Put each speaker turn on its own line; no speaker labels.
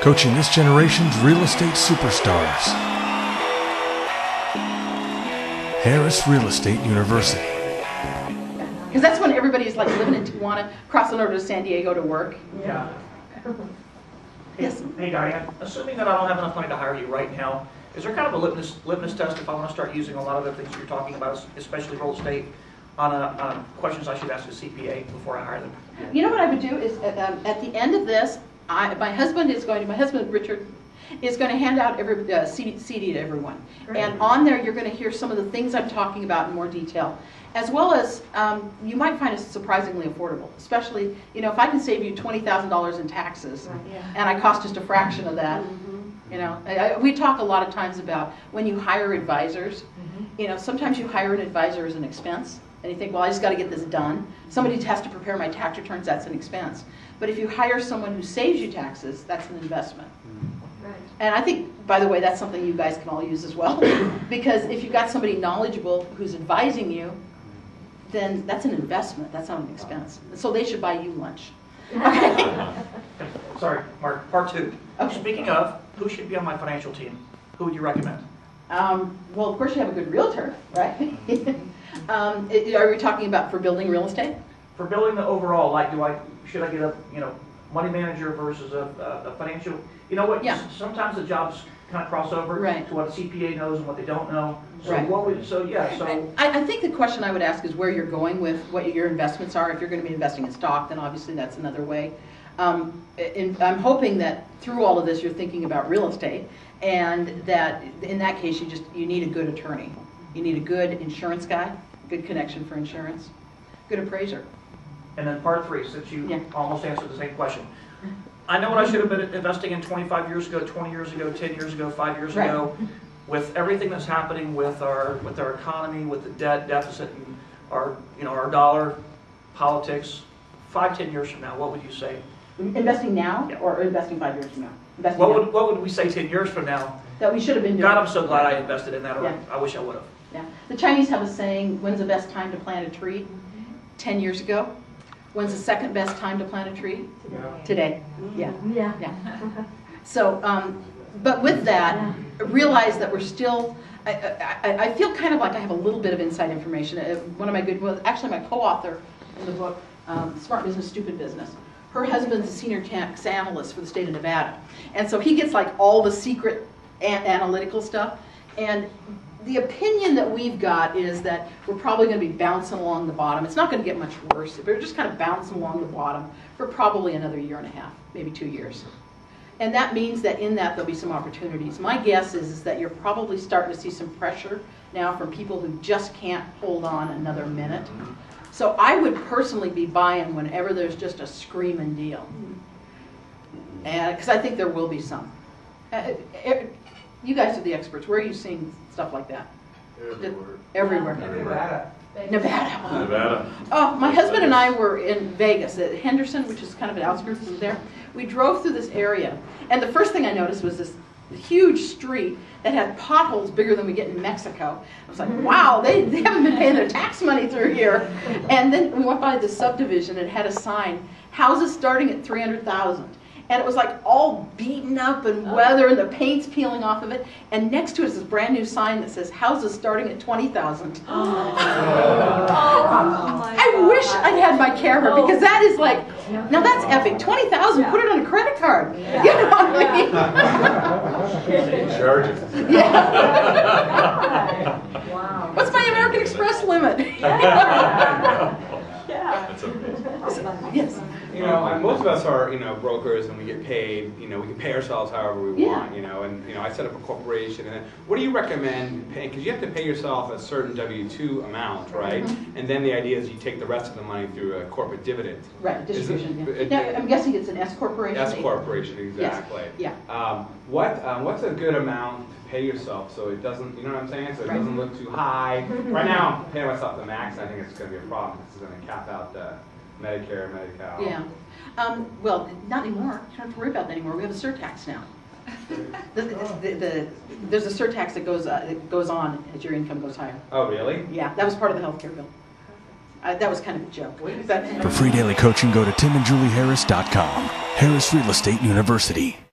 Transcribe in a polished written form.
coaching this generation's real estate superstars. Harris Real Estate University.
Because that's when everybody's like living in Tijuana, crossing over to San Diego to work.
Yeah.
Yes.
Hey Diane, assuming that I don't have enough money to hire you right now, is there kind of a litmus test if I want to start using a lot of the things you're talking about, especially real estate, on questions I should ask a CPA before I hire them?
You know what I would do is at the end of this, my husband Richard is going to hand out every CD to everyone. Great. And on there you're going to hear some of the things I'm talking about in more detail, as well as you might find it surprisingly affordable, especially, you know, if I can save you $20,000 in taxes, and I cost just a fraction of that. You know, we talk a lot of times about when you hire advisors, you know, sometimes you hire an advisor as an expense, and you think, well, I just got to get this done. Somebody has to prepare my tax returns, that's an expense. But if you hire someone who saves you taxes, that's an investment. Right. And I think, by the way, that's something you guys can all use as well. Because if you've got somebody knowledgeable who's advising you, then that's an investment, that's not an expense. And so they should buy you lunch. Okay.
Sorry, Mark, part two.
Okay.
Speaking of, who should be on my financial team? Who would you recommend?
Well, of course you have a good realtor, right? Are we talking about for building real estate?
For building the overall, like, should I get a, money manager versus a financial, you know what?
Yeah.
Sometimes the jobs kind of cross over
right.
to what a CPA knows and what they don't know. So
right.
I
think the question I would ask is where you're going with what your investments are. If you're going to be investing in stock, then obviously that's another way. I'm hoping that through all of this you're thinking about real estate, and that in that case you need a good attorney. You need a good insurance guy, good connection for insurance, good appraiser.
And then part three, since you almost answered the same question. I know what I should have been investing in 25 years ago, 20 years ago, 10 years ago, 5 years
right.
ago. With everything that's happening with our economy, with the debt deficit, and our dollar politics, 5, 10 years from now, what would you say?
Investing now or investing 5 years from now?
What would we say 10 years from now?
That we should have been doing.
God, I'm so glad I invested in that, or I wish I would have.
Yeah. The Chinese have a saying, when's the best time to plant a tree? 10 years ago. When's the second best time to plant a tree? Today. Yeah. So, but with that, realize that we're still, I feel kind of like I have a little bit of inside information. One of my actually my co-author in the book, Smart Business, Stupid Business, her husband's a senior tax analyst for the state of Nevada. And so he gets like all the secret analytical stuff. And the opinion that we've got is that we're probably going to be bouncing along the bottom. It's not going to get much worse. We're just kind of bouncing along the bottom for probably another 1.5 years, maybe 2 years. And that means that in that there'll be some opportunities. My guess is that you're probably starting to see some pressure now from people who just can't hold on another minute. So I would personally be buying whenever there's just a screaming deal. And because I think there will be some. You guys are the experts. Where are you seeing stuff like that? Everywhere. Nevada. Oh, my husband and I were in Vegas at Henderson, which is kind of an outskirts of there. We drove through this area, and the first thing I noticed was this huge street that had potholes bigger than we get in Mexico. I was like, wow, they haven't been paying their tax money through here. And then we went by the subdivision and it had a sign, houses starting at $300,000. And it was like all beaten up and weather, and the paint's peeling off of it. And next to it is this brand new sign that says houses starting at $20,000. I wish I'd had my camera, because that is like, now that's epic. $20,000, put it on a credit card. You know what I mean?
Charges.
Yeah. Wow. What's my American Express limit?
That's amazing.
Yes.
Most of us are, brokers, and we get paid. We can pay ourselves however we want. And I set up a corporation. And what do you recommend paying? Because you have to pay yourself a certain W-2 amount, right? Mm-hmm. And then the idea is you take the rest of the money through a corporate dividend.
Right, distribution. Now, I'm guessing it's an S corporation.
S corporation, exactly.
Yes. Yeah.
What's a good amount to pay yourself so it doesn't, you know what I'm saying? So it doesn't look too high. Right now, I'm paying myself the max, and I think it's going to be a problem. This is going to cap out the Medicare, Medi-Cal.
Yeah. Well, not anymore. You don't have to worry about that anymore. We have a surtax now. There's a surtax that goes on as your income goes higher.
Oh, really?
Yeah, that was part of the health care bill. That was kind of a joke.
For free daily coaching, go to timandjulieharris.com. Harris Real Estate University.